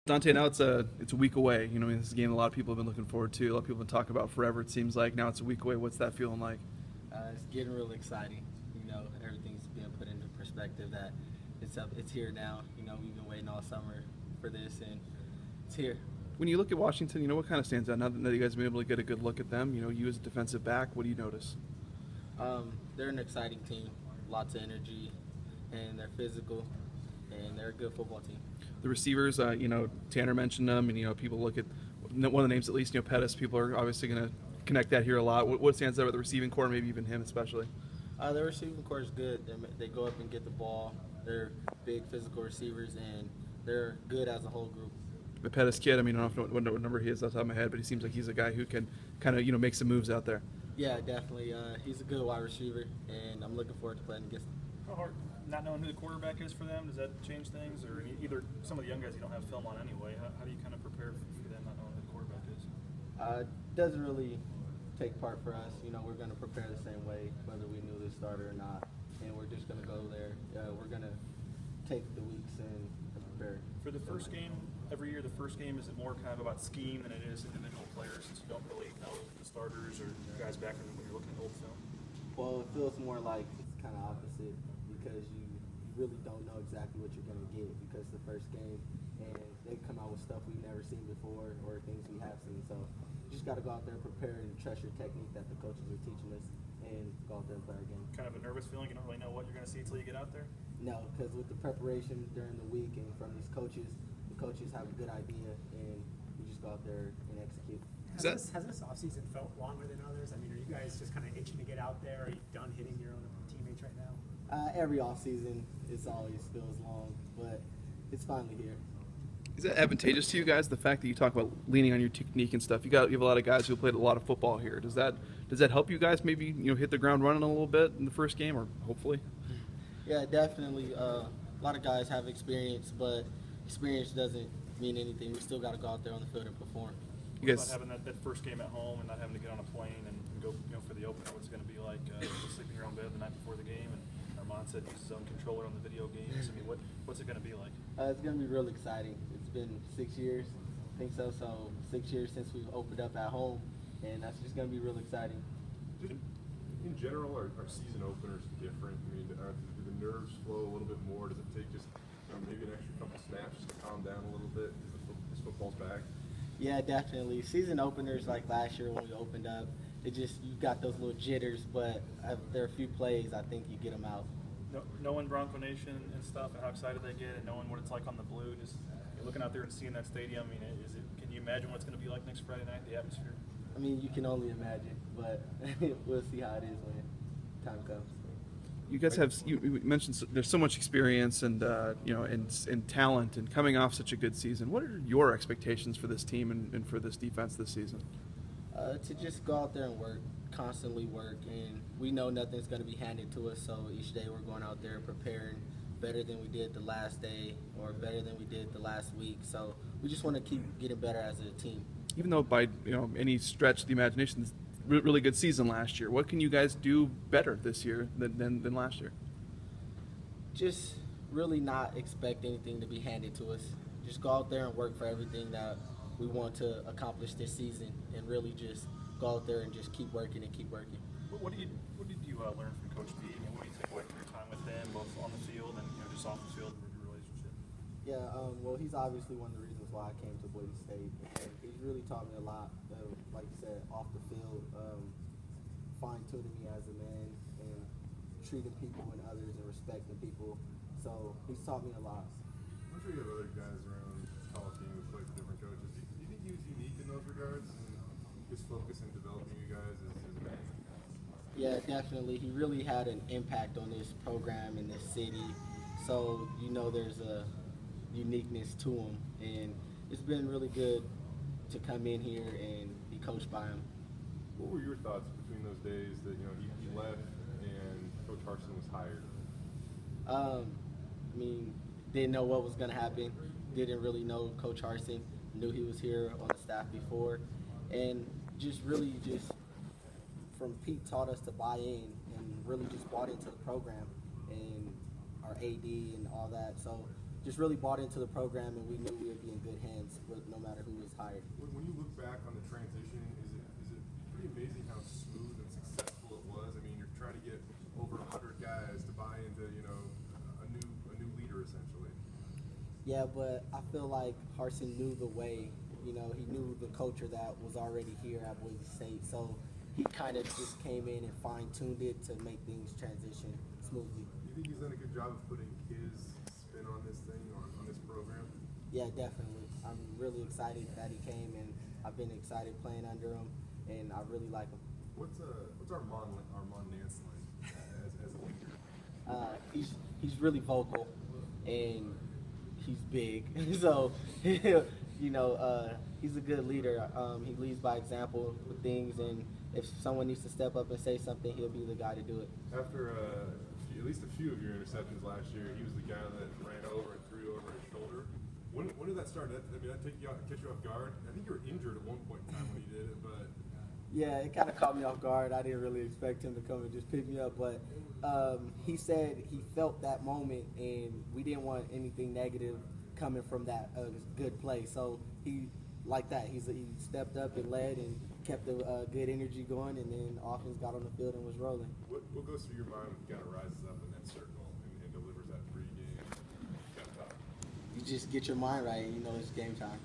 Dante, now it's a week away. You know, I mean, this is a game a lot of people have been looking forward to. A lot of people have been talking about forever. It seems like now it's a week away. What's that feeling like? It's getting real exciting. You know, everything's being put into perspective. That it's here now. You know, we've been waiting all summer for this, and it's here. When you look at Washington, you know what kind of stands out now that you guys have been able to get a good look at them. You know, you as a defensive back, what do you notice? They're an exciting team. Lots of energy, and they're physical, and they're a good football team. The receivers, you know, Tanner mentioned them, and you know, people look at one of the names at least. You know, Pettis. People are obviously going to connect that here a lot. What stands out with the receiving core, maybe even him especially? The receiving core is good. They go up and get the ball. They're big physical receivers, and they're good as a whole group. The Pettis kid, I mean, I don't know what number he is off the top of my head, but he seems like he's a guy who can kind of, you know, make some moves out there. Yeah, definitely. He's a good wide receiver, and I'm looking forward to playing against him. How hard, not knowing who the quarterback is for them, does that change things? Or either some of the young guys you don't have film on anyway, how do you kind of prepare for them not knowing who the quarterback is? Doesn't really take part for us. You know, we're going to prepare the same way, whether we knew the starter or not, and we're just going to go there. We're going to take the weeks and prepare. For the first game, every year the first game, is it more kind of about scheme than it is individual players, since you don't really know the starters or guys back when you're looking at old film? Well, it feels more like it's kind of opposite, because you really don't know exactly what you're going to get, because the first game, and they come out with stuff we've never seen before or things we have seen. So you just got to go out there, prepare, and trust your technique that the coaches are teaching us, and go out there and play our game. Kind of a nervous feeling? You don't really know what you're going to see until you get out there? No, because with the preparation during the week and from these coaches, the coaches have a good idea, and we just go out there and execute. Has this offseason felt longer than others? I mean, are you guys just kind of itching to get out there? Are you done hitting your own teammates right now? Every offseason, it always feels long, but it's finally here. Is that advantageous to you guys, the fact that you talk about leaning on your technique and stuff? You have a lot of guys who played a lot of football here. Does that help you guys maybe, you know, hit the ground running a little bit in the first game, or hopefully? Yeah, definitely. A lot of guys have experience, but experience doesn't mean anything. We still got to go out there on the field and perform. You guys having that first game at home and not having to get on a plane and go, you know, for the opener, what's it going to be like? Sleeping in your own bed the night before the game, and Armand said he's his own controller on the video games. I mean, what's it going to be like? It's going to be real exciting. It's been 6 years, I think so. So 6 years since we've opened up at home, and that's just going to be real exciting. In general, are season openers different? I mean, do the nerves flow a little bit more? Does it take just maybe an extra couple snaps just to calm down a little bit as football's back? Yeah, definitely. Season openers like last year when we opened up, you got those little jitters, but there are a few plays I think you get them out. Knowing Bronco Nation and stuff and how excited they get, and knowing what it's like on the blue, just looking out there and seeing that stadium. I mean, can you imagine what it's going to be like next Friday night? The atmosphere. I mean, you can only imagine, but we'll see how it is when time comes. You guys you mentioned there's so much experience and you know, and talent, and coming off such a good season. What are your expectations for this team and for this defense this season? To just go out there and work, constantly work, and we know nothing's going to be handed to us. So each day we're going out there preparing better than we did the last day or better than we did the last week. So we just want to keep getting better as a team. Even though by any stretch of the imagination, really good season last year. What can you guys do better this year than last year? Just really not expect anything to be handed to us. Just go out there and work for everything that we want to accomplish this season, and really just go out there and just keep working and keep working. What did you learn from Coach B? And what do you take away from your time with him, both on the field and just off the field, with your relationship? Yeah, well, he's obviously one of the reasons why I came to Boise State. And he's really taught me a lot, like you said, off the field, fine-tuning me as a man and treating people and others and respecting people. So he's taught me a lot. I'm sure you have other guys around this college team who play for different coaches. Do you think he was unique in those regards? And his focus in developing you guys as a man? Yeah, definitely. He really had an impact on this program and this city. So, you know, there's a uniqueness to him. And it's been really good to come in here and be coached by him. What were your thoughts between those days that, you know, he left and Coach Harsin was hired? I mean, didn't know what was going to happen. Didn't really know Coach Harsin. Knew he was here on the staff before. And just really from Pete taught us to buy in and really just bought into the program and our AD and all that. So just really bought into the program, and we knew we would be in good hands. back on the transition, is it pretty amazing how smooth and successful it was? I mean, you're trying to get over 100 guys to buy into, you know, a new leader essentially. Yeah, but I feel like Harsin knew the way. You know, he knew the culture that was already here at Boise State, so he kind of just came in and fine-tuned it to make things transition smoothly. Do you think he's done a good job of putting his spin on this thing, on this program? Yeah, definitely. I'm really excited that he came, and I've been excited playing under him, and I really like him. What's Armand Nance like as a leader? He's really vocal, and he's big, so you know, he's a good leader. He leads by example with things, and if someone needs to step up and say something, he'll be the guy to do it. After at least a few of your interceptions last year, he was the guy that ran over and threw over his shoulder. When did that start? I mean, that catch you off guard? I think you were injured at one point in time when he did it, but. Yeah, it kind of caught me off guard. I didn't really expect him to come and just pick me up, but he said he felt that moment, and we didn't want anything negative coming from that good play. So he, like that, he stepped up and led and kept the good energy going, and then offense got on the field and was rolling. What goes through your mind when the guy rises up in that circle and delivers that pregame pep talk? You just get your mind right, and you know it's game time.